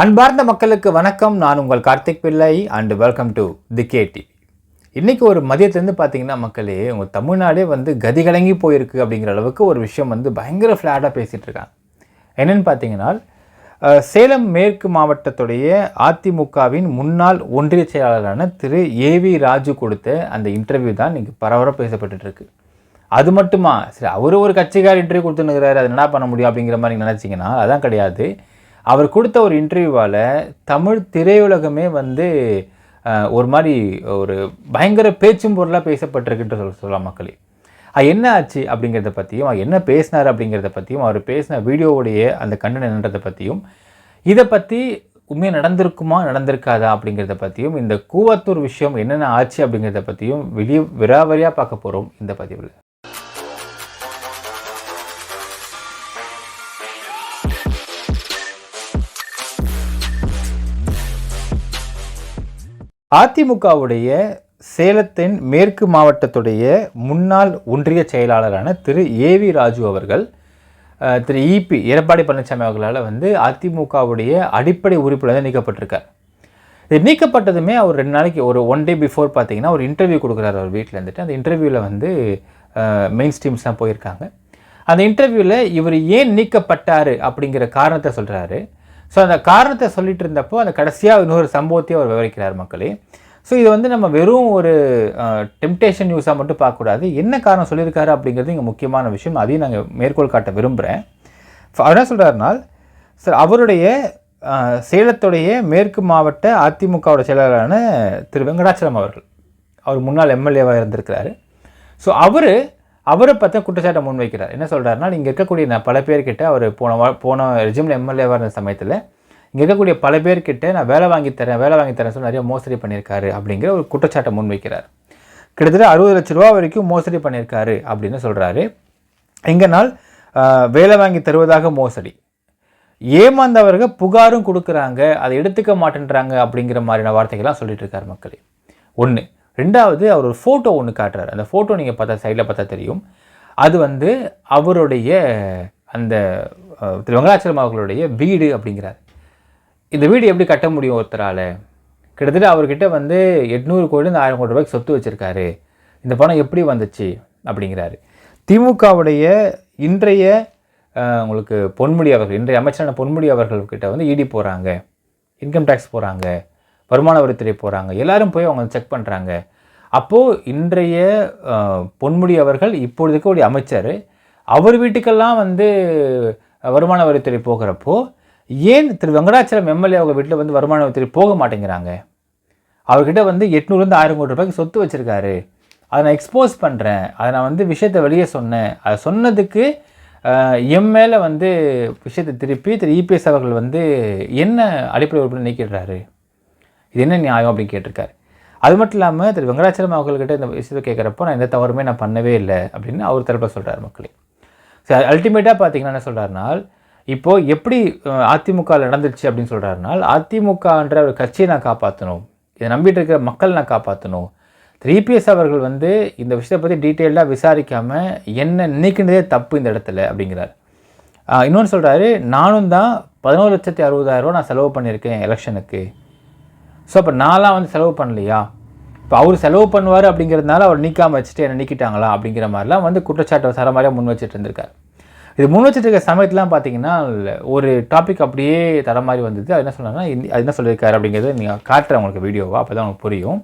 அன்பார்ந்த மக்களுக்கு வணக்கம். நான் உங்கள் கார்த்திக் பிள்ளை அண்ட் வெல்கம் டு தி கேடி. இன்றைக்கி ஒரு மதியத்துலேருந்து பார்த்தீங்கன்னா மக்களே, உங்கள் தமிழ்நாடே கதிகலங்கி போயிருக்கு அப்படிங்கிற அளவுக்கு ஒரு விஷயம் பயங்கர ஃப்ளாட்டாக பேசிகிட்டு இருக்காங்க. என்னென்னு பார்த்தீங்கன்னா, சேலம் மேற்கு மாவட்டத்துடைய அதிமுகவின் முன்னாள் ஒன்றிய செயலாளரான திரு ஏவி ராஜு கொடுத்த அந்த இன்டர்வியூ தான் இன்றைக்கி பரவலாக பேசப்பட்டுருக்கு. அது மட்டுமா, சரி அவர் ஒரு கட்சிக்கார் இன்டர்வியூ கொடுத்துன்னுக்கிறாரு, அது என்ன பண்ண முடியும் அப்படிங்கிற மாதிரி நினச்சிங்கன்னா அதான் கிடையாது. அவர் கொடுத்த ஒரு இன்டர்வியூவால் தமிழ் திரையுலகமே ஒரு மாதிரி ஒரு பயங்கர பேச்சும் பொருளாக பேசப்பட்டிருக்குன்ற சொல்லலாம் மக்களே. என்ன ஆச்சு அப்படிங்கிறத பற்றியும், என்ன பேசினார் அப்படிங்கிறத பற்றியும், அவர் பேசின வீடியோவுடைய அந்த கண்டனம் என்னன்றதை பற்றியும், இதை பற்றி உண்மையாக நடந்திருக்குமா நடந்திருக்காதா அப்படிங்கிறத பற்றியும், இந்த கூவத்தூர் விஷயம் என்னென்ன ஆச்சு அப்படிங்கிறத பற்றியும் விராவரியாக பார்க்க போகிறோம் இந்த பதிவில். அதிமுகவுடைய சேலத்தின் மேற்கு மாவட்டத்துடைய முன்னாள் ஒன்றிய செயலாளரான திரு ஏவி ராஜு அவர்கள் திரு எடப்பாடி பழனிசாமி அவர்களால் அதிமுகவுடைய அடிப்படை உறுப்பினர் நீக்கப்பட்டிருக்கார். இது நீக்கப்பட்டதுமே அவர் 2 நாளைக்கு ஒரு 1 டே பிஃபோர் பார்த்தீங்கன்னா ஒரு இன்டர்வியூ கொடுக்குறாரு அவர் வீட்டில் இருந்துட்டு. அந்த இன்டர்வியூவில் மெயின் ஸ்ட்ரீம்ஸ் தான் போயிருக்காங்க. அந்த இன்டர்வியூவில் இவர் ஏன் நீக்கப்பட்டார் அப்படிங்கிற காரணத்தை சொல்கிறாரு. ஸோ அந்த காரணத்தை சொல்லிட்டு இருந்தப்போ அந்த கடைசியாக இன்னொரு சம்பவத்தையும் அவர் விவரிக்கிறார் மக்களே. ஸோ இது நம்ம வெறும் ஒரு டெம்டேஷன் நியூஸாக மட்டும் பார்க்கக்கூடாது. என்ன காரணம் சொல்லியிருக்காரு அப்படிங்கிறது இங்கே முக்கியமான விஷயம். அதையும் நாங்கள் மேற்கோள் காட்ட விரும்புகிறேன். அவர் என்ன சொல்கிறாருனால், சார் அவருடைய சேலத்துடைய மேற்கு மாவட்ட அதிமுகவோட செயலாளரான திரு வெங்கடாச்சலம் அவர் முன்னாள் எம்எல்ஏவாக இருந்திருக்கிறாரு. ஸோ அவரை பற்றி குற்றச்சாட்டை முன்வைக்கிறார். என்ன சொல்கிறாருன்னா, இங்கே இருக்கக்கூடிய பல பேர்கிட்ட அவர் போன ரெஜிமில் எம்எல்ஏவாக இருந்த சமயத்தில் இங்கே இருக்கக்கூடிய பல பேர்கிட்ட நான் வேலை வாங்கி தரேன் சொல்லி நிறைய மோசடி பண்ணியிருக்காரு அப்படிங்கிற ஒரு குற்றச்சாட்டை முன்வைக்கிறார். கிட்டத்தட்ட 60 லட்ச ரூபா வரைக்கும் மோசடி பண்ணியிருக்காரு அப்படின்னு சொல்கிறாரு. எங்கள் நாள் வேலை வாங்கி தருவதாக மோசடி, ஏமாந்தவர்கள் புகாரும் கொடுக்குறாங்க, அதை எடுத்துக்க மாட்டேன்றாங்க அப்படிங்கிற மாதிரியான வார்த்தைகள்லாம் சொல்லிட்டு இருக்கார் மக்களே. ஒன்று. 2வது, அவர் ஒரு ஃபோட்டோ ஒன்று காட்டுறாரு. அந்த ஃபோட்டோ நீங்கள் பார்த்தா சைடில் பார்த்தா தெரியும். அது அவருடைய அந்த திரு வெங்கடாச்சலம் அவர்களுடைய வீடு அப்படிங்கிறார். இந்த வீடு எப்படி கட்ட முடியும் ஒருத்தரால்? கிட்டத்தட்ட அவர்கிட்ட 800 கோடிலேருந்து 1000 கோடி ரூபாய்க்கு சொத்து வச்சுருக்காரு. இந்த பணம் எப்படி வந்துச்சு அப்படிங்கிறாரு. திமுகவுடைய இன்றைய உங்களுக்கு பொன்முடி அவர்கள், இன்றைய அமைச்சரான பொன்முடி அவர்கள்கிட்ட இடி போகிறாங்க, இன்கம் டேக்ஸ் போகிறாங்க, வருமான வரித்துறை போகிறாங்க, எல்லோரும் போய் அவங்க செக் பண்ணுறாங்க. அப்போது இன்றைய பொன்முடி அவர்கள் இப்பொழுது இருக்கக்கூடிய அமைச்சர், அவர் வீட்டுக்கெல்லாம் வருமான வரித்துறை போகிறப்போ ஏன் திரு வெங்கடாச்சலம் எம்எல்ஏ அவங்க வீட்டில் வருமான வரித்துறை போக மாட்டேங்கிறாங்க? அவர்கிட்ட 800லேருந்து 1000 கோடி ரூபாய்க்கு சொத்து வச்சுருக்காரு. அதை நான் எக்ஸ்போஸ் பண்ணுறேன், அதை நான் விஷயத்தை வெளியே சொன்னேன், அதை சொன்னதுக்கு எம் மேலே விஷயத்தை திருப்பி திரு இபிஎஸ் அவர்கள் என்ன அடிப்படை உறுப்பினர் நீக்கிடுறாரு, இது என்ன நியாயம் அப்படின்னு கேட்டிருக்காரு. அது மட்டும் இல்லாமல் திரு வெங்கடாச்சலம் அவர்கள்கிட்ட இந்த விஷயத்தை கேட்குறப்போ நான் எந்த தவறுமே நான் பண்ணவே இல்லை அப்படின்னு அவர் தரப்பில் சொல்கிறார் மக்களே. ஸோ அல்டிமேட்டாக பார்த்தீங்கன்னா என்ன சொல்கிறாருனால், இப்போது எப்படி அதிமுக நடந்துச்சு அப்படின்னு சொல்கிறாருனால், அதிமுகன்ற ஒரு கட்சியை நான் காப்பாற்றணும், இதை நம்பிட்டு இருக்கிற மக்கள் நான் காப்பாற்றணும். திரு இபிஎஸ் அவர்கள் இந்த விஷயத்தை பற்றி டீட்டெயில்டாக விசாரிக்காமல் என்ன நீக்கினதே தப்பு இந்த இடத்துல அப்படிங்கிறார். இன்னொன்று சொல்கிறாரு, நானும் தான் 11,60,000 ரூபா நான் செலவு பண்ணியிருக்கேன் எலெக்ஷனுக்கு. ஸோ அப்போ நான்லாம் செலவு பண்ணலையா? இப்போ அவர் செலவு பண்ணுவார் அப்படிங்கிறதுனால அவர் நீக்காமல் வச்சுட்டு என்னை நீக்கிட்டாங்களா அப்படிங்கிற மாதிரிலாம் குற்றச்சாட்டை தர மாதிரியாக முன் வச்சுட்டு இருந்திருக்காரு. இது முன் வச்சுட்டு இருக்க சமயத்துலாம் பார்த்தீங்கன்னா ஒரு டாபிக் அப்படியே தர மாதிரி வந்தது. அது என்ன சொன்னாங்கன்னா, அது என்ன சொல்லியிருக்காரு அப்படிங்கிறது நீங்கள் காட்டுறேன் உங்களுக்கு வீடியோவாக, அப்போ தான் உங்களுக்கு புரியும்.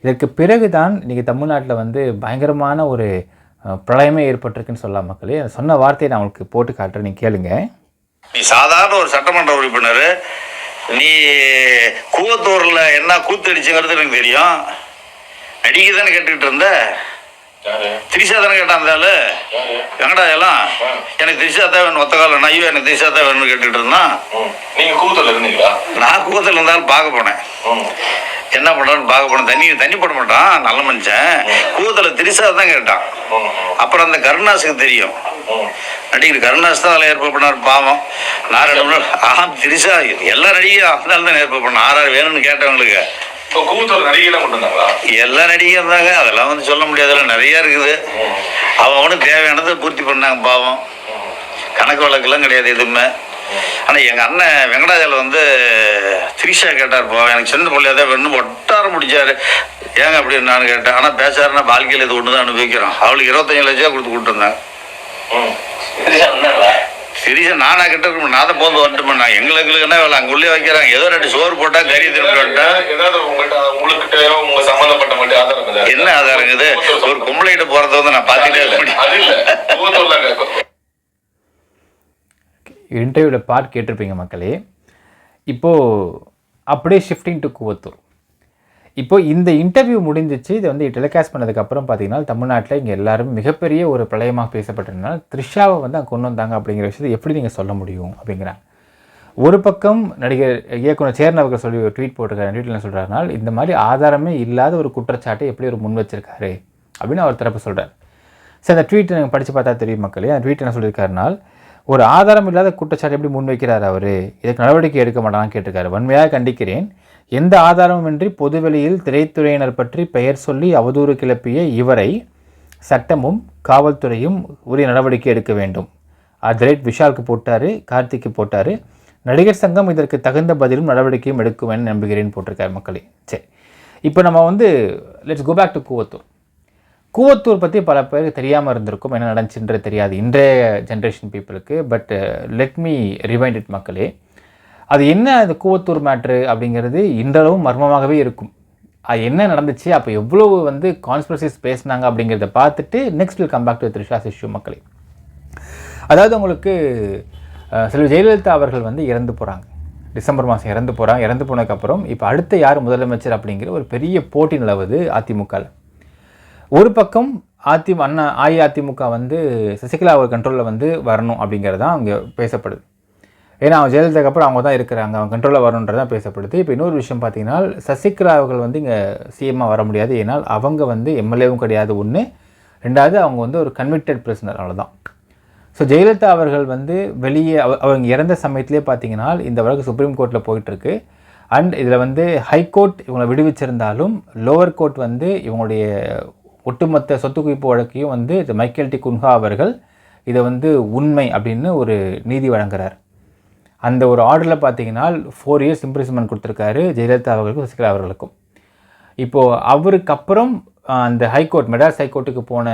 இதற்கு பிறகு தான் இன்றைக்கி தமிழ்நாட்டில் பயங்கரமான ஒரு பிரளயமே ஏற்பட்டிருக்குன்னு சொல்லலாம் மக்களே. சொன்ன வார்த்தையை நான் உங்களுக்கு போட்டு காட்டுறேன், நீங்கள் கேளுங்க. நீ சாதாரண ஒரு சட்டமன்ற உறுப்பினர், நீ கூவத்தூரில் என்ன கூத்தடிச்சுங்கிறது எனக்கு தெரியும். நடிகை தானே கேட்டுக்கிட்டு இருந்த, திரிஷா தானே கேட்டாந்தால எங்கடா எல்லாம் எனக்கு திரிஷா தான் வேணும், ஒத்த காலம் ஐயோ எனக்கு திரிஷா தான் வேணும்னு கேட்டுக்கிட்டு இருந்தான். நீங்கள் கூவத்தூரில் இருந்தீங்களா? நான் கூவத்தூரில் இருந்தாலும் பார்க்க போனேன், என்ன பண்ணுறான்னு பார்க்க போனேன். தண்ணி போட மாட்டான், நல்ல மனுஷன். கூவத்தில் திரிஷா தான் கேட்டான். அப்புறம் அந்த கருணாஸுக்கு தெரியும், நடிகர் கருணாஸ் தான் அதில் ஏற்பாடு பண்ணார். பாவம், நான் 2 மூணு திரிஷா எல்லா நடிகையும் அதனால தான் ஏற்பாடு பண்ணேன். 6 வேணும்னு கேட்டவங்களுக்கு. எல்லா நடிகையும் இருந்தாங்க, அதெல்லாம் சொல்ல முடியாதுல, நிறைய இருக்குது. அவனுக்கு தேவையானதை பூர்த்தி பண்ணாங்க. பாவம், கணக்கு வழக்கெல்லாம் கிடையாது எதுவுமே. ஆனால் எங்கள் அண்ணன் வெங்கடாஜல வந்து திரிஷா கேட்டார், போ எனக்கு சின்ன பிள்ளையாதான் வேணும் ஒட்டார முடிச்சாரு. ஏங்க அப்படின்னு நான் கேட்டேன். ஆனால் பேசாருன்னா வாழ்க்கையில் இது ஒன்று தான் அனுபவிக்கிறோம். அவளுக்கு 25 லட்சம் கொடுத்து கூப்பிட்டுருந்தேன். திரிஷா நானா கிட்ட இருக்கணும், நான் தான் போந்து வந்துட்டு பண்ணேன். எங்களுக்கு என்ன வேலை அங்கே உள்ளே வைக்கிறாங்க. ஏதோ 2 சோறு போட்டால் கறி திரும்ப என்ன ஆதாரங்குது? ஒரு பொம்பளைகிட்ட போகிறத வந்து நான் பார்த்துட்டே இருக்க முடியும். இன்டர்வியூவில் பார்ட் கேட்டிருப்பீங்க மக்களே. இப்போது அப்படியே ஷிஃப்டிங் டு கூவத்தூர். இப்போது இந்த இன்டர்வியூ முடிஞ்சிச்சு. இதை வந்து டெலிகாஸ்ட் பண்ணதுக்கப்புறம் பார்த்தீங்கன்னா தமிழ்நாட்டில் இங்கே எல்லாரும் மிகப்பெரிய ஒரு பிரளயமாக பேசப்பட்டதுனால த்ரிஷாவை வந்து அங்கே கொண்டு வந்தாங்க அப்படிங்கிற விஷயத்தை எப்படி நீங்கள் சொல்ல முடியும் அப்படிங்கிறாங்க. ஒரு பக்கம் நடிகர் இயக்குனர் சேரன் அவர்கள் சொல்லி ஒரு ட்வீட் போட்டிருக்காரு. ட்வீட்டில் என்ன சொல்கிறாருனால், இந்த மாதிரி ஆதாரமே இல்லாத ஒரு குற்றச்சாட்டை எப்படி ஒரு முன் வச்சிருக்காரு அப்படின்னு அவர் தரப்பு சொல்கிறார். சரி, அந்த ட்வீட் நீங்கள் படித்து பார்த்தா தெரியும் மக்களே. அந்த ட்வீட் என்ன சொல்லியிருக்காருனால், ஒரு ஆதாரம் இல்லாத குற்றச்சாட்டு எப்படி முன்வைக்கிறார் அவர், இதுக்கு நடவடிக்கை எடுக்க மாட்டான்னு கேட்டிருக்காரு. வன்மையாக கண்டிக்கிறேன். எந்த ஆதாரமுமின்றி பொதுவெளியில் திரைத்துறையினர் பற்றி பெயர் சொல்லி அவதூறு கிளப்பிய இவரை சட்டமும் காவல்துறையும் உரிய நடவடிக்கை எடுக்க வேண்டும். @ விஷாலுக்கு போட்டார், கார்த்திக்கு போட்டார். நடிகர் சங்கம் இதற்கு தகுந்த பதிலும் நடவடிக்கையும் எடுக்கும் என நம்புகிறேன்னு போட்டிருக்காரு மக்களே. சரி, இப்போ நம்ம வந்து let's go back to Koovathur. Koovathur பற்றி பல பேருக்கு தெரியாமல் இருந்திருக்கும், என்ன நடந்துச்சுன்றது தெரியாது இன்றைய ஜென்ரேஷன் பீப்புளுக்கு. But let me rewind it மக்களே. அது என்ன அது கூவத்தூர் மேட்ரு அப்படிங்கிறது இன்றளவும் மர்மமாகவே இருக்கும். அது என்ன நடந்துச்சு, அப்போ எவ்வளோ வந்து கான்ஸ்பிரசிஸ் பேசினாங்க அப்படிங்கிறத பார்த்துட்டு next will come back to Trisha's issue மக்களே. அதாவது உங்களுக்கு செல்வி ஜெயலலிதா அவர்கள் வந்து இறந்து போகிறாங்க. டிசம்பர் மாதம் இறந்து போகிறாங்க. இறந்து போனதுக்கப்புறம் இப்போ அடுத்த யார் முதலமைச்சர் அப்படிங்கிற ஒரு பெரிய போட்டி நிலவுது அதிமுகவில். ஒரு பக்கம் அஇஅதிமுக வந்து சசிகலா அவர் கண்ட்ரோலில் வந்து வரணும் அப்படிங்கிறது தான் அங்கே பேசப்படுது. ஏன்னா அவங்க ஜெயலலிதாக்கு அப்புறம் அவங்க தான் இருக்கிறாங்க, அவங்க கண்ட்ரோலில் வரணுன்றதான் பேசப்படுது. இப்போ இன்னொரு விஷயம் பார்த்தீங்கன்னா, சசிகலா அவர்கள் வந்து இங்கே சிஎம்மாக வர முடியாது. ஏன்னால் அவங்க வந்து எம்எல்ஏவும் கிடையாது ஒன்று, ரெண்டாவது அவங்க வந்து ஒரு கன்விக்டட் பிரிசனர், அவ்வளோதான். ஸோ ஜெயலலிதா அவர்கள் வந்து வெளியே அவங்க இறந்த சமயத்திலே பார்த்தீங்கன்னா இந்த வழக்கு சுப்ரீம் கோர்ட்டில் போயிட்டுருக்கு. அண்ட் இதில் வந்து ஹைகோர்ட் இவங்களை விடுவிச்சிருந்தாலும் லோவர் கோர்ட் வந்து இவங்களுடைய ஒட்டுமொத்த சொத்து குவிப்பு வழக்கையும் வந்து மைக்கேல் டி குன்ஹா அவர்கள் இதை வந்து உண்மை அப்படின்னு ஒரு நீதி வழங்குறார். அந்த ஒரு ஆர்டரில் பார்த்தீங்கன்னா 4 years இம்ப்ரிசன்மெண்ட் கொடுத்துருக்காரு ஜெயலலிதா அவர்களுக்கும் சசிகலா அவர்களுக்கும். இப்போது அவருக்கு அப்புறம் அந்த ஹைகோர்ட் மெட்ராஸ் ஹைகோர்ட்டுக்கு போன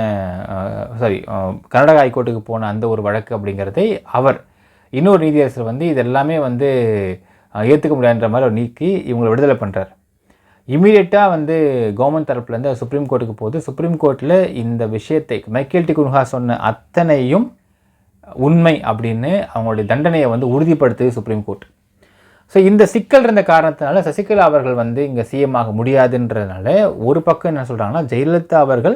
கர்நாடகா ஹைகோர்ட்டுக்கு போன அந்த ஒரு வழக்கு அப்படிங்கிறதை அவர் இன்னொரு நீதியரசர் வந்து இதெல்லாமே வந்து ஏற்றுக்க முடியாதுன்ற மாதிரி நீக்கி இவங்களை விடுதலை பண்ணுறார். இமீடியட்டாக வந்து கவர்மெண்ட் தரப்புலேருந்து சுப்ரீம் கோர்ட்டுக்கு போகுது. சுப்ரீம் கோர்ட்டில் இந்த விஷயத்தை மைக்கேல் டி குன்ஹா சொன்ன அத்தனையும் உண்மை அப்படின்னு அவங்களுடைய தண்டனையை வந்து உறுதிப்படுத்துது சுப்ரீம் கோர்ட். ஸோ இந்த சிக்கல் இருந்த காரணத்தினால சசிகலா அவர்கள் வந்து இங்கே சிஎம் ஆக முடியாதுன்றதுனால ஒரு பக்கம் என்ன சொல்கிறாங்கன்னா, ஜெயலலிதா அவர்கள்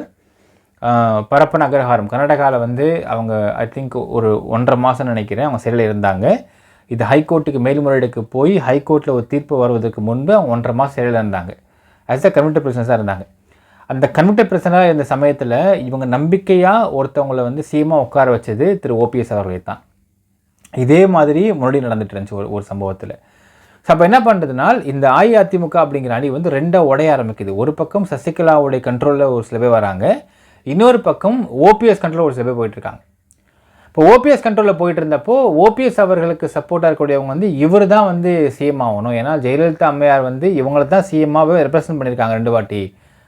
பரப்பன அக்ரஹாரம் கர்நாடகாவில் வந்து அவங்க ஐ திங்க் ஒரு 1.5 மாதம் நினைக்கிறேன் அவங்க சிறையில் இருந்தாங்க. இது ஹைகோர்ட்டுக்கு மேல்முறையீடுக்கு போய் ஹைகோர்ட்டில் ஒரு தீர்ப்பு வருவதற்கு முன்பு அவங்க 1.5 மாதம் சிறையில் இருந்தாங்க. ஆஸ் அ கன்விக்டட் பிரிசனர்ஸாக இருந்தாங்க. அந்த கன்விக்டட் பிரிசனராக இருந்த சமயத்தில் இவங்க நம்பிக்கையாக ஒருத்தவங்களை வந்து சிஎம்மாக உட்கார வச்சது திரு ஓபிஎஸ் அவர்களை தான். இதே மாதிரி முன்னாடி நடந்துட்டு இருந்துச்சு ஒரு சம்பவத்தில். ஸோ அப்போ என்ன பண்ணுறதுனால் இந்த அஇஅதிமுக அப்படிங்கிற அணி வந்து 2 உடைய ஆரம்பிக்குது. ஒரு பக்கம் சசிகலாவுடைய கண்ட்ரோலில் ஒரு சில பேர் வராங்க, இன்னொரு பக்கம் ஓபிஎஸ் கண்ட்ரோலில் ஒரு சில பேர் போயிட்டுருக்காங்க. இப்போ ஓபிஎஸ் கண்ட்ரோலில் போயிட்டு இருந்தப்போ ஓபிஎஸ் அவர்களுக்கு சப்போர்ட்டாக இருக்கக்கூடியவங்க வந்து இவர் தான் வந்து சிஎம் ஆகணும், ஏன்னா ஜெயலலிதா அம்மையார் வந்து இவங்களை தான் சிஎம்மாகவே ரெப்ரசன்ட் பண்ணியிருக்காங்க 2 வாட்டி,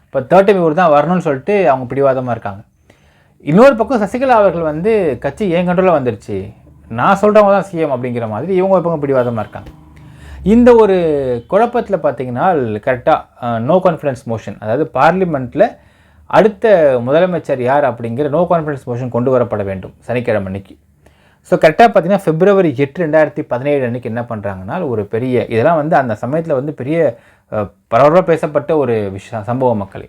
இப்போ 3rd time இவர் தான் வரணும்னு சொல்லிட்டு அவங்க பிடிவாதமாக இருக்காங்க. இன்னொரு பக்கம் சசிகலா அவர்கள் வந்து கட்சி என் கண்ட்ரோலில் வந்துருச்சு, நான் சொல்கிறவங்க தான் சிஎம் அப்படிங்கிற மாதிரி இவங்க ஒரு பக்கம் பிடிவாதமாக இருக்காங்க. இந்த ஒரு குழப்பத்தில் பார்த்தீங்கன்னா கரெக்டாக நோ கான்ஃபிடன்ஸ் மோஷன், அதாவது பார்லிமெண்ட்டில் அடுத்த முதலமைச்சர் யார் அப்படிங்கிற நோ கான்ஃபிடன்ஸ் மோஷன் கொண்டு வரப்பட வேண்டும் சனிக்கிழமை அன்னைக்கு. ஸோ கரெக்டாக பார்த்தீங்கன்னா February 8, 2017 அன்றைக்கி என்ன பண்ணுறாங்கன்னா ஒரு பெரிய இதெல்லாம் வந்து அந்த சமயத்தில் வந்து பெரிய பரவலாக பேசப்பட்ட ஒரு சம்பவம் மக்களே.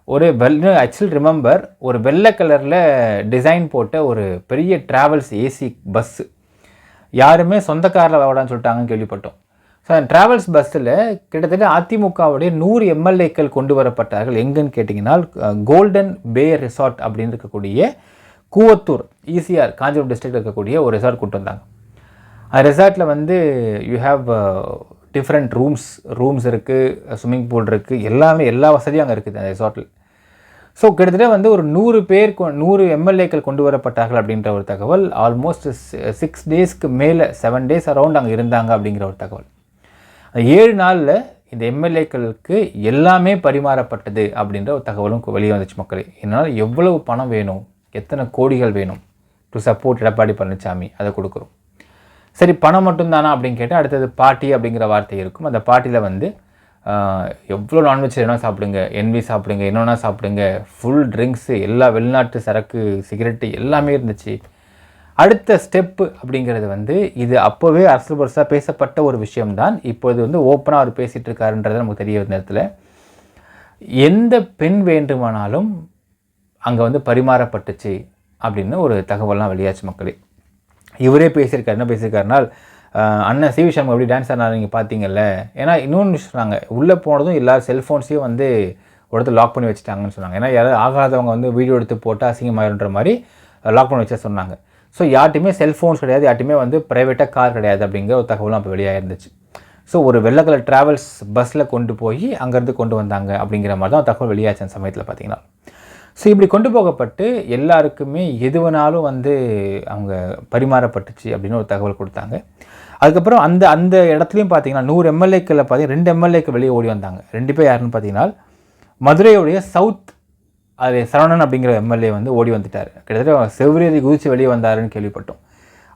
ஒரு ஆக்சுவல் ரிமெம்பர் ஒரு வெள்ளை கலரில் டிசைன் போட்ட ஒரு பெரிய ட்ராவல்ஸ் ஏசி பஸ்ஸு, யாருமே சொந்த காரில் வரடான்னு சொல்லிட்டாங்கன்னு கேள்விப்பட்டோம். ஸோ அந்த ட்ராவல்ஸ் பஸ்ஸில் கிட்டத்தட்ட அதிமுகவுடைய 100 எம்எல்ஏக்கள் கொண்டு வரப்பட்டார்கள். எங்கன்னு கேட்டிங்கன்னா கோல்டன் பே ரிசார்ட் அப்படின்னு இருக்கக்கூடிய கூவத்தூர் ECR காஞ்சிபுரம் டிஸ்ட்ரிக்டில் இருக்கக்கூடிய ஒரு ரிசார்ட் கொண்டு வந்தாங்க. அந்த ரிசார்ட்டில் வந்து யூ ஹேவ் டிஃப்ரெண்ட் ரூம்ஸ் இருக்குது, ஸ்விம்மிங் பூல் இருக்குது, எல்லா வசதியும் அங்கே இருக்குது அந்த ரிசார்ட்டில். ஸோ கிட்டத்தட்ட வந்து ஒரு 100 எம்எல்ஏக்கள் கொண்டு வரப்பட்டார்கள் அப்படின்ற ஒரு தகவல். ஆல்மோஸ்ட் 6 டேஸ்க்கு மேலே 7 டேஸ் அரௌண்ட் அங்கே இருந்தாங்க அப்படிங்கிற ஒரு தகவல். 7 நாளில் இந்த எம்எல்ஏக்களுக்கு எல்லாமே பரிமாறப்பட்டது அப்படின்ற ஒரு தகவலும் வெளியே வந்துச்சு மக்களே. இதனால் எவ்வளவு பணம் வேணும், எத்தனை கோடிகள் வேணும் டு சப்போர்ட் எடப்பாடி பழனிசாமி, அதை கொடுக்குறோம். சரி, பணம் மட்டும்தானா அப்படின்னு கேட்டால் அடுத்தது பார்ட்டி அப்படிங்கிற வார்த்தை இருக்கும். அந்த பார்ட்டியில் வந்து எவ்வளோ நான்வெஜ் வேணால் சாப்பிடுங்க, என்வி சாப்பிடுங்க, என்னென்னா சாப்பிடுங்க, ஃபுல் ட்ரிங்க்ஸு, எல்லா வெளிநாட்டு சரக்கு, சிகரெட்டு எல்லாமே இருந்துச்சு. அடுத்த ஸ்டெப்பு அப்படிங்கிறது வந்து இது அப்போவே அரசு பரசாக பேசப்பட்ட ஒரு விஷயம்தான். இப்போது வந்து ஓப்பனாக அவர் பேசிகிட்டு இருக்காருன்றது நமக்கு தெரிய வந்த நேரத்தில் எந்த பெண் வேண்டுமானாலும் அங்கே வந்து பரிமாறப்பட்டுச்சு அப்படின்னு ஒரு தகவல்லாம் வெளியாச்சு மக்களே. இவரே பேசியிருக்காரு. என்ன பேசியிருக்காருனால், அண்ணன் சிவி சண்முகம் எப்படி டான்ஸ் ஆனாலும் நீங்கள் பார்த்தீங்கல்ல. ஏன்னா இன்னொன்று சொன்னாங்க, உள்ளே போனதும் எல்லா செல்ஃபோன்ஸையும் வந்து ஒருத்தர் லாக் பண்ணி வச்சுட்டாங்கன்னு சொன்னாங்க. ஏன்னா யாராவது ஆகாதவங்க வந்து வீடியோ எடுத்து போட்டால் அசிங்கமாயிருன்ற மாதிரி லாக் பண்ணி வச்சா சொன்னாங்க. ஸோ யார்ட்டையுமே செல்ஃபோன்ஸ் கிடையாது, யார்ட்டையுமே வந்து ப்ரைவேட்டாக கார் கிடையாது அப்படிங்கிற ஒரு தகவலும் அப்போ வெளியாக இருந்துச்சு. ஸோ ஒரு வெள்ளை கலர் ட்ராவல்ஸ் பஸ்ஸில் கொண்டு போய் அங்கேருந்து கொண்டு வந்தாங்க அப்படிங்கிற மாதிரி தான் தகவல் வெளியாச்சு அந்த சமயத்தில் பார்த்தீங்கன்னா. ஸோ இப்படி கொண்டு போகப்பட்டு எல்லாருக்குமே எது வேணாலும் வந்து அவங்க பரிமாறப்பட்டுச்சு அப்படின்னு ஒரு தகவல் கொடுத்தாங்க. அதுக்கப்புறம் அந்த இடத்துலையும் பார்த்தீங்கன்னா 100 எம்எல்ஏக்களில் பார்த்தீங்கன்னா 2 எம்எல்ஏக்கள் வெளியே ஓடி வந்தாங்க. 2 பேர் யாருன்னு பார்த்தீங்கன்னா, மதுரையுடைய சவுத் அது சரவணன் அப்படிங்கிற எம்எல்ஏ வந்து ஓடி வந்துட்டார். கிட்டத்தட்ட செவ்வரேறி குதிச்சு வெளியே வந்தாருன்னு கேள்விப்பட்டோம்.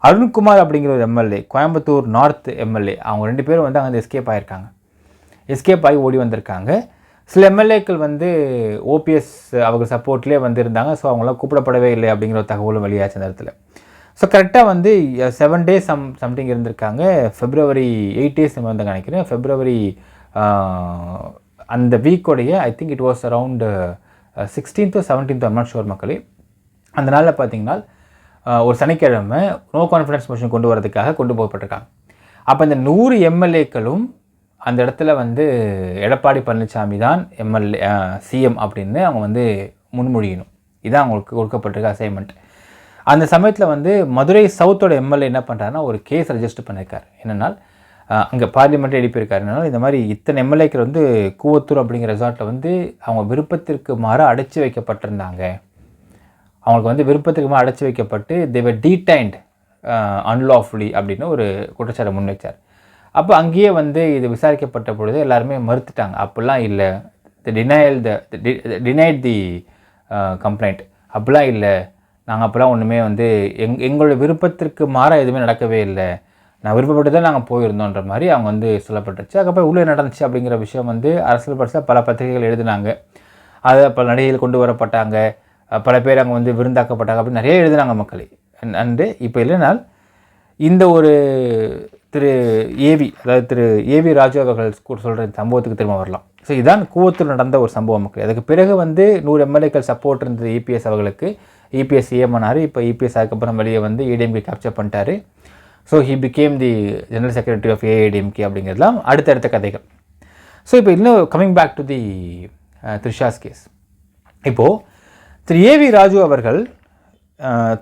அருண்குமார் அப்படிங்கிற ஒரு எம்எல்ஏ, கோயம்புத்தூர் நார்த் எம்எல்ஏ, அவங்க 2 பேரும் வந்து அங்கே எஸ்கேப் ஆகியிருக்காங்க. எஸ்கேப் ஆகி ஓடி வந்திருக்காங்க. சில எம்எல்ஏக்கள் வந்து ஓபிஎஸ் அவங்க சப்போர்ட்லேயே வந்திருந்தாங்க. ஸோ அவங்களாம் கூப்பிடப்படவே இல்லை அப்படிங்கிற ஒரு தகவலும் வெளியாச்சு அந்த இடத்துல. ஸோ கரெக்டாக வந்து 7 டேஸ் சம்திங் இருந்திருக்காங்க. February 8 டேஸ் வந்து நினைக்கிறேன். February அந்த வீக்கோடைய I think it was around 16th or 17th, I'm not sure மக்களே. அந்த நாளில் பார்த்தீங்கன்னா ஒரு சனிக்கிழமை நோ கான்ஃபிடன்ஸ் மோஷன் கொண்டு வரதுக்காக கொண்டு போகப்பட்டிருக்காங்க. அப்போ இந்த 100 எம்எல்ஏக்களும் அந்த இடத்துல வந்து எடப்பாடி பழனிசாமி தான் சிஎம் அப்படின்னு அவங்க வந்து முன்மொழியணும். இதான் அவங்களுக்கு கொடுக்கப்பட்டிருக்க அசைன்மெண்ட். அந்த சமயத்தில் வந்து மதுரை சவுத்தோட எம்எல்ஏ என்ன பண்ணுறாருன்னா ஒரு கேஸ் ரெஜிஸ்டர் பண்ணியிருக்காரு. என்னென்னால் அங்கே பார்லிமெண்ட்டை எழுப்பியிருக்காரு. என்னென்னா இந்த மாதிரி இத்தனை எம்எல்ஏக்கள் வந்து கூவத்தூர் அப்படிங்கிற ரெசார்ட்டில் வந்து அவங்க விருப்பத்திற்கு மாற அடைச்சி வைக்கப்பட்டிருந்தாங்க. அவங்களுக்கு வந்து விருப்பத்துக்கு மாற அடைச்சி வைக்கப்பட்டு they were detained unlawfully அப்படின்னு ஒரு குற்றச்சாட்டை முன் வச்சார். அப்போ அங்கேயே வந்து இது விசாரிக்கப்பட்ட பொழுது எல்லாருமே மறுத்துட்டாங்க. அப்படிலாம் இல்லை, denied the complaint. அப்படிலாம் இல்லை, நாங்கள் அப்போலாம் ஒன்றுமே வந்து எங்களுடைய விருப்பத்திற்கு மாற எதுவுமே நடக்கவே இல்லை, நான் விருப்பப்பட்டு தான் நாங்கள் போயிருந்தோன்ற மாதிரி அவங்க வந்து சொல்லப்பட்டுருச்சு. அதுக்கப்புறம் உள்ளே நடந்துச்சு அப்படிங்கிற விஷயம் வந்து அரசியல் பரிசாக பல பத்திரிகைகள் எழுதினாங்க. அதை பல நடிகைகள் கொண்டு வரப்பட்டாங்க, பல பேர் அங்கே வந்து விருந்தாக்கப்பட்டாங்க அப்படின்னு நிறைய எழுதினாங்க மக்களே. அண்டு இப்போ இல்லைனால் இந்த ஒரு திரு ஏவி ராஜு அவர்கள் சொல்கிற சம்பவத்துக்கு திரும்ப வரலாம். ஸோ இதுதான் கூவத்தூர் நடந்த ஒரு சம்பவம் மக்கள். அதுக்கு பிறகு வந்து 100 எம்எல்ஏக்கள் சப்போர்ட் இருந்தது இபிஎஸ் அவர்களுக்கு. இபிஎஸ் சிஎம் ஆனார். இப்போ இபிஎஸ் அதுக்கப்புறம் வெளியே வந்து ஏடிஎம்கே கேப்சர் பண்ணிட்டாரு. So he became the general secretary of AIADMK அப்படிங்கிறதுலாம் அடுத்தடுத்த கதைகள். ஸோ இப்போ இன்னும் coming back to the Trisha's case. இப்போது திரு ஏவி ராஜு அவர்கள்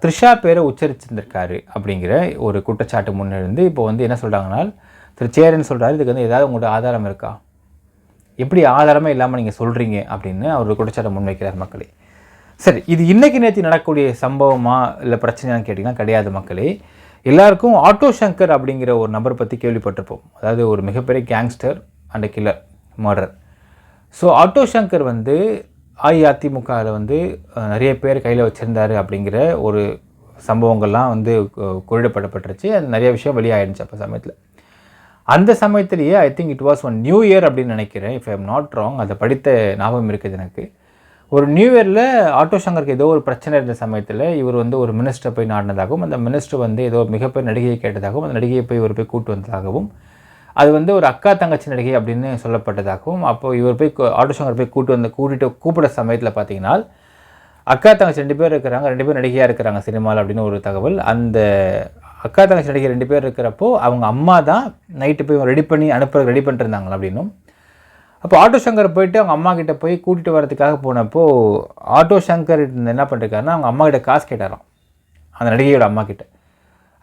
த்ரிஷா பேரை உச்சரிச்சிருந்திருக்காரு அப்படிங்கிற ஒரு குற்றச்சாட்டு முன்னிருந்து இப்போ வந்து என்ன சொல்கிறாங்கன்னா, திரு சேரன் சொல்கிறாரு, இதுக்கு வந்து ஏதாவது உங்களோட ஆதாரம் இருக்கா, எப்படி ஆதாரமே இல்லாமல் நீங்கள் சொல்கிறீங்க அப்படின்னு அவர் ஒரு குற்றச்சாட்டை முன்வைக்கிறார் மக்களே. சரி, இது இன்றைக்கி நேற்று நடக்கக்கூடிய சம்பவமா இல்லை பிரச்சனையான்னு கேட்டிங்கன்னா கிடையாது மக்களே. எல்லாருக்கும் ஆட்டோ சங்கர் அப்படிங்கிற ஒரு நபர் பற்றி கேள்விப்பட்டிருப்போம். அதாவது ஒரு மிகப்பெரிய gangster and killer murder. So auto Shankar வந்து அஇஅதிமுகவில் வந்து நிறைய பேர் கையில் வச்சுருந்தார் அப்படிங்கிற ஒரு சம்பவங்கள்லாம் வந்து குறிப்பிடப்பட்டுருச்சு. அது நிறைய விஷயம் வெளியாகிடுச்சு அப்போ சமயத்தில். அந்த சமயத்திலேயே I think it was one new year அப்படின்னு நினைக்கிறேன், if I am not wrong. அதை படித்த ஞாபகம் இருக்குது எனக்கு. ஒரு நியூ இயரில் ஆட்டோ சங்கருக்கு ஏதோ ஒரு பிரச்சனை இருந்த சமயத்தில் இவர் வந்து ஒரு மினிஸ்டரை போய் நாடினதாகவும், அந்த மினிஸ்டர் வந்து ஏதோ மிகப்பெரிய நடிகையை கேட்டதாகவும், அந்த நடிகையை போய் இவர் போய் கூட்டு வந்ததாகவும், அது வந்து ஒரு அக்கா தங்கச்சி நடிகை அப்படின்னு சொல்லப்பட்டதாகவும், அப்போது இவர் போய் ஆட்டோ சங்கர் போய் கூப்பிட சமயத்தில் பார்த்தீங்கன்னா அக்கா தங்கச்சி 2 பேர் இருக்கிறாங்க, 2 பேர் நடிகையாக இருக்கிறாங்க சினிமாவில் அப்படின்னு ஒரு தகவல். அந்த அக்கா தங்கச்சி நடிகை 2 பேர் இருக்கிறப்போ அவங்க அம்மா தான் நைட்டு போய் ரெடி பண்ணிட்டு இருந்தாங்களா அப்படின்னும். அப்போ ஆட்டோ சங்கர் போயிட்டு அவங்க அம்மா கிட்டே போய் கூட்டிகிட்டு வரதுக்காக போனப்போ ஆட்டோ சங்கர் என்ன பண்ணிருக்காருன்னா அவங்க அம்மா கிட்ட காசு கேட்டாராம், அந்த நடிகையோட அம்மா கிட்ட.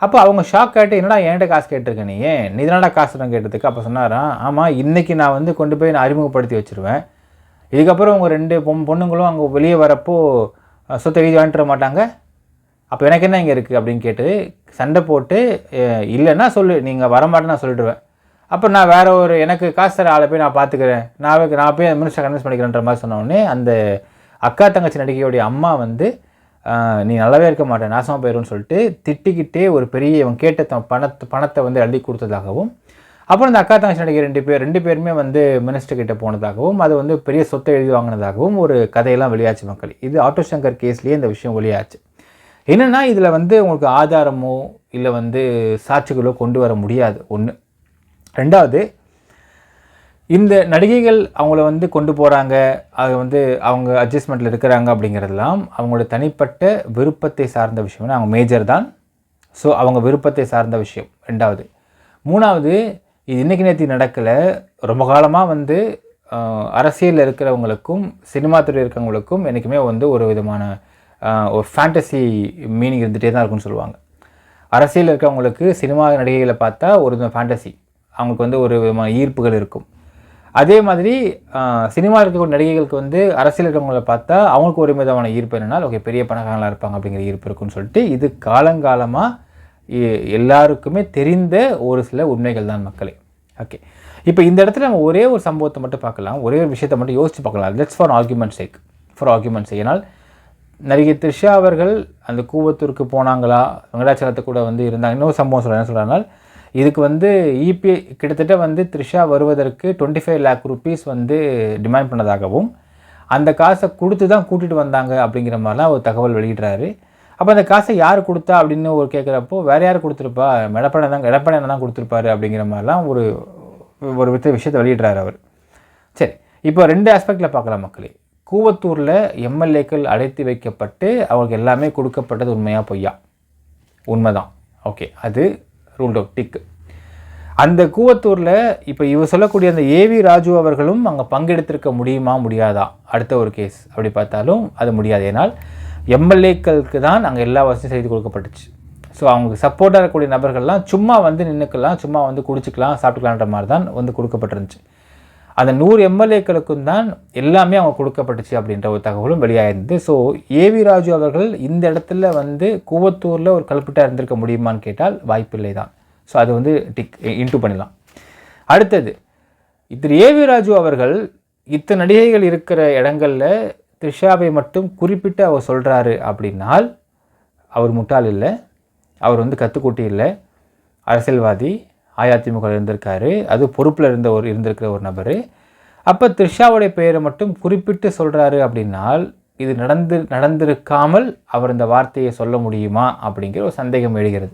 அப்போ அவங்க ஷாக் ஆகிட்டு, என்னடா என்கிட்ட காசு கேட்டிருக்கேன், நீ தானடா காசு நான் கேட்டதுக்கு. அப்போ சொன்னாராம், ஆமாம், இன்றைக்கி நான் வந்து கொண்டு போய் நான் அறிமுகப்படுத்தி வச்சுருவேன், இதுக்கப்புறம் அவங்க 2 பொண்ணுங்களும் அங்கே வெளியே வரப்போ சொத்தை எழுதி வாங்கிட்டு மாட்டாங்க, அப்போ எனக்கு என்ன இங்கே இருக்குது அப்படின்னு கேட்டு சண்டை போட்டு, இல்லைன்னா சொல்லு, நீங்கள் வரமாட்டேன்னு நான் சொல்லிடுவேன், அப்போ நான் வேறு ஒரு எனக்கு காசு தர ஆளை போய் நான் பார்த்துக்கிறேன், நான் போய் மினிஸ்டர் கன்வின்ஸ் பண்ணிக்கிறேன்ற மாதிரி சொன்னோடனே அந்த அக்கா தங்கச்சி நடிகையோடைய அம்மா வந்து நீ நல்லாவே இருக்க மாட்டேன், நாசமாக போயிடும்னு சொல்லிட்டு திட்டிக்கிட்டே ஒரு பெரிய இவன் கேட்ட பணத்தை வந்து அள்ளி கொடுத்ததாகவும், அப்புறம் இந்த அக்கா தங்கச்சி நடிகை ரெண்டு பேருமே வந்து மினிஸ்டர் கிட்ட போனதாகவும், அது வந்து பெரிய சொத்தை எழுதி வாங்கினதாகவும் ஒரு கதையெல்லாம் வெளியாச்சு மக்கள். இது ஆட்டோ சங்கர் கேஸ்லேயே இந்த விஷயம் வெளியாச்சு. என்னென்னா இதில் வந்து உங்களுக்கு ஆதாரமோ இல்லை வந்து சாட்சிகளோ கொண்டு வர முடியாது ஒன்று. ரெண்டாவது, இந்த நடிகைகள் அவங்கள வந்து கொண்டு போகிறாங்க, அது வந்து அவங்க அட்ஜஸ்ட்மெண்ட்டில் இருக்கிறாங்க அப்படிங்கிறதெல்லாம் அவங்களோட தனிப்பட்ட விருப்பத்தை சார்ந்த விஷயம். அவங்க மேஜர் தான், ஸோ அவங்க விருப்பத்தை சார்ந்த விஷயம். ரெண்டாவது. மூணாவது, இது இன்றைக்கி நேற்று நடக்கலை, ரொம்ப காலமாக வந்து அரசியலில் இருக்கிறவங்களுக்கும் சினிமா துறை இருக்கிறவங்களுக்கும் என்றைக்குமே வந்து ஒரு விதமான ஒரு ஃபேண்டசி மீனிங் இருந்துகிட்டே தான் இருக்குன்னு சொல்லுவாங்க. அரசியலில் இருக்கிறவங்களுக்கு சினிமா நடிகைகளை பார்த்தா ஒரு விதமான ஃபேண்டசி, அவங்களுக்கு வந்து ஒரு விதமான ஈர்ப்புகள் இருக்கும். அதே மாதிரி சினிமா இருக்கக்கூடிய நடிகைகளுக்கு வந்து அரசியல் இருக்கிறவங்கள பார்த்தா அவங்களுக்கு ஒரு விதமான ஈர்ப்பு என்னென்னா, ஓகே பெரிய பணக்காரங்களாக இருப்பாங்க அப்படிங்கிற ஈர்ப்பு இருக்குன்னு சொல்லிட்டு, இது காலங்காலமாக எல்லாருக்குமே தெரிந்த ஒரு சில உண்மைகள் தான் மக்களே. ஓகே, இப்போ இந்த இடத்துல நம்ம ஒரே ஒரு சம்பவத்தை மட்டும் பார்க்கலாம், ஒரே ஒரு விஷயத்தை மட்டும் யோசித்து பார்க்கலாம். லெட்ஸ் ஃபார் ஆர்குமெண்ட் சேக். ஏன்னால் நடிகை த்ரிஷா அவர்கள் அந்த கூவத்தூருக்கு போனாங்களா, வெங்கடாச்சலத்தை கூட வந்து இருந்தாங்க. இன்னொரு சம்பவம் சொல்கிறேன், என்ன சொல்கிறனால இதுக்கு வந்து இபி கிட்டத்தட்ட வந்து த்ரிஷா வருவதற்கு 25 lakh rupees வந்து டிமாண்ட் பண்ணதாகவும், அந்த காசை கொடுத்து தான் கூட்டிகிட்டு வந்தாங்க அப்படிங்கிற மாதிரிலாம் ஒரு தகவல் வெளியிடுறாரு. அப்போ அந்த காசை யார் கொடுத்தா அப்படின்னு ஒரு கேட்குறப்போ, வேறு யார் கொடுத்துருப்பா, எடப்பாடி தான் கொடுத்துருப்பாரு அப்படிங்கிற மாதிரிலாம் ஒரு விஷயத்தை வெளியிடுறாரு அவர். சரி, இப்போ 2 ஆஸ்பெக்டில் பார்க்கலாம் மக்களே. கூவத்தூரில் எம்எல்ஏக்கள் அடைத்து வைக்கப்பட்டு அவங்களுக்கு எல்லாமே கொடுக்கப்பட்டது உண்மையா பொய்யா? உண்மைதான். ஓகே, அது ரூல்ட் அவுட், டிக்கு. அந்த கூவத்தூரில் இப்போ இவர் சொல்லக்கூடிய அந்த ஏவி ராஜு அவர்களும் அங்கே பங்கெடுத்திருக்க முடியாதா? அடுத்த ஒரு கேஸ் அப்படி பார்த்தாலும் அது முடியாது. ஏன்னால் எம்எல்ஏக்களுக்கு தான் அங்கே எல்லா வசதியும் செய்து கொடுக்கப்பட்டுச்சு. ஸோ அவங்களுக்கு சப்போர்ட்டாக இருக்கக்கூடிய நபர்கள்லாம் சும்மா வந்து நின்றுக்கலாம், சும்மா வந்து குடிச்சிக்கலாம், சாப்பிட்டுக்கலான்ற மாதிரி தான் வந்து கொடுக்கப்பட்டிருந்துச்சு. அந்த 100 எம்எல்ஏக்களுக்கும் தான் எல்லாமே அவங்க கொடுக்கப்பட்டுச்சு அப்படின்ற ஒரு தகவலும் வெளியாயிருந்தது. ஸோ ஏவி ராஜு அவர்கள் இந்த இடத்துல வந்து கூவத்தூரில் ஒரு கல்பிட்டாக இருந்திருக்க முடியுமான்னு கேட்டால் வாய்ப்பில்லை தான். ஸோ அது வந்து இன்ட்டு பண்ணிடலாம். அடுத்தது, திரு ஏவி ராஜு அவர்கள் இத்தனை நடிகைகள் இருக்கிற இடங்களில் த்ரிஷாவை மட்டும் குறிப்பிட்டு அவர் சொல்கிறாரு அப்படின்னால் அவர் முட்டாள் இல்லை, அவர் வந்து கத்துக்குட்டி இல்லை, அரசியல்வாதி, அதிமுக இருந்திருக்காரு, அது பொறுப்பில் இருந்திருக்கிற ஒரு நபர். அப்போ த்ரிஷாவுடைய பெயரை மட்டும் குறிப்பிட்டு சொல்கிறாரு அப்படின்னால் இது நடந்திருக்காமல் அவர் இந்த வார்த்தையை சொல்ல முடியுமா அப்படிங்கிற ஒரு சந்தேகம் எழுகிறது.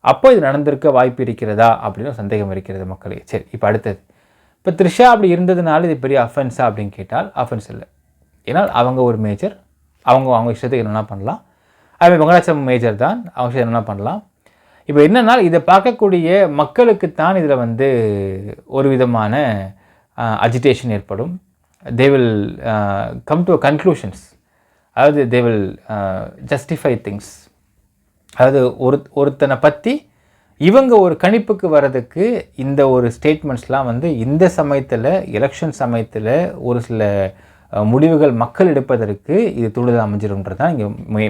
அப்போ இது நடந்திருக்க வாய்ப்பு இருக்கிறதா அப்படின்னு ஒரு சந்தேகம் இருக்கிறது மக்களே. சரி, இப்போ அடுத்தது, இப்போ த்ரிஷா அப்படி இருந்ததுனால இது பெரிய அஃபென்ஸா அப்படின்னு கேட்டால் அஃபென்ஸ் இல்லை. ஏன்னால் அவங்க ஒரு மேஜர், அவங்க இஷ்டத்துக்கு என்னென்னா பண்ணலாம். அதுமாதிரி வெங்கடாச்சலம் மேஜர் தான், அவங்க இஷ்டம் என்னென்னா பண்ணலாம். இப்போ என்னென்னா இதை பார்க்கக்கூடிய மக்களுக்குத்தான் இதில் வந்து ஒரு விதமான அஜிடேஷன் ஏற்படும். They will come to conclusions, அதாவது தே வில் ஜஸ்டிஃபை திங்ஸ். அதாவது ஒருத்தனை பற்றி இவங்க ஒரு கணிப்புக்கு வர்றதுக்கு இந்த ஒரு ஸ்டேட்மெண்ட்ஸ்லாம் வந்து இந்த சமயத்தில், எலெக்ஷன் சமயத்தில் ஒரு சில முடிவுகள் மக்கள் எடுப்பதற்கு இது தூண்டுதல் அமைஞ்சிரும்ன்றது தான் இங்கே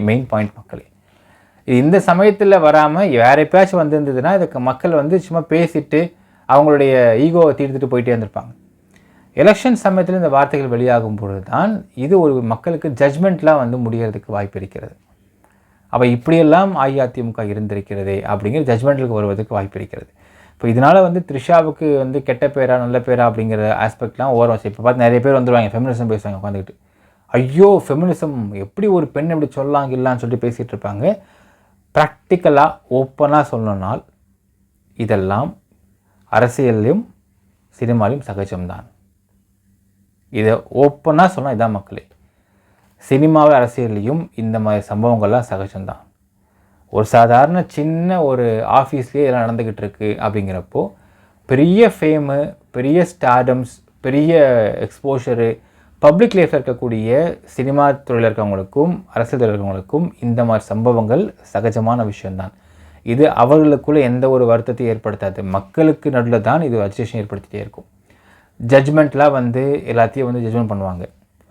மெயின் பாயிண்ட் மக்களே. இந்த சமயத்தில் வராமல் வேறு எப்பயாச்சும் வந்திருந்ததுன்னா இதுக்கு மக்கள் வந்து சும்மா பேசிட்டு அவங்களுடைய ஈகோவை தீர்த்துட்டு போயிட்டே இருந்திருப்பாங்க. எலெக்ஷன் சமயத்தில் இந்த வார்த்தைகள் வெளியாகும் பொழுது தான் இது ஒரு மக்களுக்கு ஜட்ஜ்மெண்ட்லாம் வந்து முடிகிறதுக்கு வாய்ப்பு இருக்கிறது. அப்போ இப்படியெல்லாம் அஇஅதிமுக இருந்திருக்கிறதே அப்படிங்கிற ஜட்ஜ்மெண்ட்டுக்கு வருவதற்கு வாய்ப்பு இருக்கிறது. இப்போ இதனால் வந்து த்ரிஷாவுக்கு வந்து கெட்ட பேரா நல்ல பேரா அப்படிங்கிற ஆஸ்பெக்ட்லாம் ஓரம் வச்சு இப்போ பார்த்து நிறைய பேர் வந்துடுவாங்க, ஃபெமினிசம் பேசுவாங்க உட்காந்துக்கிட்டு, ஐயோ ஃபெமினிசம் எப்படி ஒரு பெண் எப்படி சொல்லலாம் இல்லான்னு சொல்லிட்டு பேசிகிட்டு இருப்பாங்க. ப்ராக்டிக்கலாக ஓப்பனாக சொல்லணும்னால் இதெல்லாம் அரசியல்லையும் சினிமாலையும் சகஜம்தான். இதை ஓப்பனாக சொன்னால் இதான் மக்களே, சினிமாவை அரசியல்லையும் இந்த மாதிரி சம்பவங்கள்லாம் சகஜம்தான். ஒரு சாதாரண சின்ன ஒரு ஆஃபீஸ்லேயே இதெல்லாம் நடந்துக்கிட்டு இருக்குது அப்படிங்கிறப்போ பெரிய ஃபேமு, பெரிய ஸ்டார்டம்ஸ், பெரிய எக்ஸ்போஷரு, பப்ளிக் லைஃப்பில் இருக்கக்கூடிய சினிமா துறையில் இருக்கவங்களுக்கும் அரசியல் துறையில் இருக்கவங்களுக்கும் இந்த மாதிரி சம்பவங்கள் சகஜமான விஷயந்தான். இது அவர்களுக்குள்ளே எந்த ஒரு வருத்தத்தையும் ஏற்படுத்தாது, மக்களுக்கு நடுவில் தான் இது அஜிடேஷன் ஏற்படுத்திகிட்டே இருக்கும். ஜட்ஜ்மெண்ட்லாம் வந்து எல்லாத்தையும் வந்து ஜட்ஜ்மெண்ட் பண்ணுவாங்க.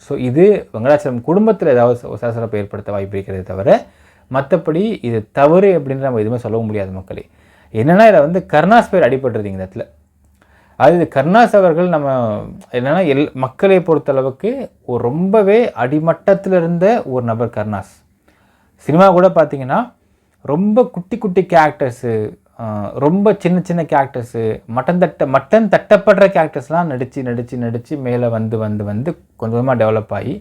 ஸோ இது வெங்கடாச்சலம் குடும்பத்தில் ஏதாவது சலசலப்பை ஏற்படுத்த வாய்ப்பு இருக்கிறதே தவிர மற்றபடி இது தவறு அப்படின்ற நம்ம எதுவுமே சொல்லவும் முடியாது மக்களே. என்னென்னா இதில் வந்து கருணாஸ் பேர் அடிபட்டுருது இந்த இடத்துல. அதாவது கருணாஸ் அவர்கள் நம்ம என்னென்னா மக்களை பொறுத்தளவுக்கு ஒரு ரொம்பவே அடிமட்டத்தில் இருந்த ஒரு நபர் கருணாஸ். சினிமா கூட பார்த்திங்கன்னா ரொம்ப குட்டி குட்டி கேரக்டர்ஸு, ரொம்ப சின்ன சின்ன கேரக்டர்ஸு, மட்டன் தட்டப்படுற கேரக்டர்ஸ்லாம் நடித்து மேலே வந்து கொஞ்சம் கொஞ்சமாக டெவலப் ஆகி,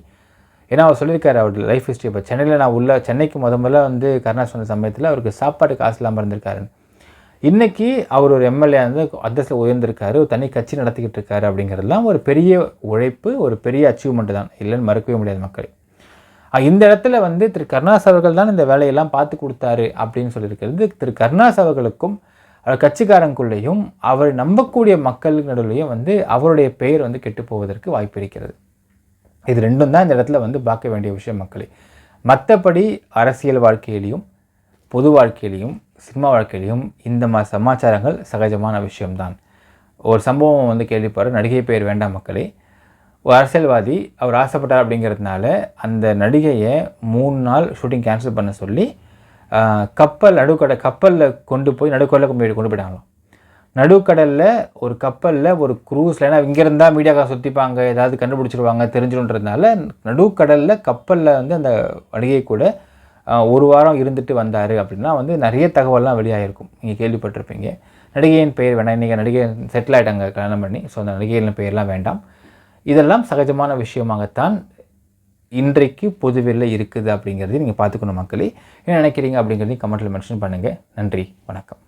ஏன்னா அவர் சொல்லியிருக்காரு அவருடைய லைஃப் ஹிஸ்ட்ரி. இப்போ சென்னையில் நான் சென்னைக்கு முதல்ல வந்து கருணாஸ் வந்த சமயத்தில் அவருக்கு சாப்பாடு காசு இல்லாமல் இருந்திருக்காருன்னு. இன்றைக்கி அவர் ஒரு எம்எல்ஏ வந்து அந்தஸ்தில் உயர்ந்திருக்காரு, ஒரு தனி கட்சி நடத்திக்கிட்டு இருக்காரு அப்படிங்கிறதுலாம் ஒரு பெரிய உழைப்பு, ஒரு பெரிய அச்சீவ்மெண்ட்டு தான், இல்லைன்னு மறுக்கவே முடியாது மக்கள். இந்த இடத்துல வந்து திரு கருணாஸ் அவர்கள் தான் இந்த வேலையெல்லாம் பார்த்து கொடுத்தாரு அப்படின்னு சொல்லியிருக்கிறது திரு கருணாஸ் அவர்களுக்கும் அவர் கட்சிக்காரங்களுக்குள்ளேயும் அவரை நம்பக்கூடிய மக்களுக்கு நடுவுலையும் வந்து அவருடைய பெயர் வந்து கெட்டு போவதற்கு வாய்ப்பு இருக்கிறது. இது ரெண்டும் தான் இந்த இடத்துல வந்து பார்க்க வேண்டிய விஷயம் மக்களே. மற்றபடி அரசியல் வாழ்க்கையிலையும் பொது வாழ்க்கையிலையும் சினிமா வாழ்க்கையிலையும் இந்த சமாச்சாரங்கள் சகஜமான விஷயம்தான். ஒரு சம்பவம் வந்து கேள்விப்படுற நடிகை பெயர் வேண்டாம் மக்களே. ஒரு அரசியல்வாதி அவர் ஆசைப்பட்டார் அப்படிங்கிறதுனால அந்த நடிகையை 3 நாள் ஷூட்டிங் கேன்சல் பண்ண சொல்லி கப்பலில் கொண்டு போய் நடுக்கடலில் கொண்டு போயிட்டாங்களாம். நடுக்கடலில் ஒரு கப்பலில் ஒரு க்ரூஸில், ஏன்னா இங்கேருந்தால் மீடியாக்காக சுற்றிப்பாங்க, ஏதாவது கண்டுபிடிச்சிருவாங்க தெரிஞ்சிடும்ன்றதுனால நடுக்கடலில் கப்பலில் வந்து அந்த நடிகை கூட 1 வாரம் இருந்துட்டு வந்தார் அப்படின்னா வந்து நிறைய தகவல்லாம் வெளியாகிருக்கும், நீங்கள் கேள்விப்பட்டிருப்பீங்க. நடிகையின் பெயர் வேண்டாம், இன்றைக்கி நடிகை செட்டில் ஆகிட்டாங்க கல்யாணம் பண்ணி, ஸோ அந்த நடிகையின் பெயர்லாம் வேண்டாம். இதெல்லாம் சகஜமான விஷயமாகத்தான் இன்றைக்கு பொதுவெளியில் இருக்குது அப்படிங்கிறதையும் நீங்கள் பார்த்துக்கணும் மக்களே. என்ன நினைக்கிறீங்க அப்படிங்கிறதையும் கமெண்ட்டில் மென்ஷன் பண்ணுங்கள். நன்றி, வணக்கம்.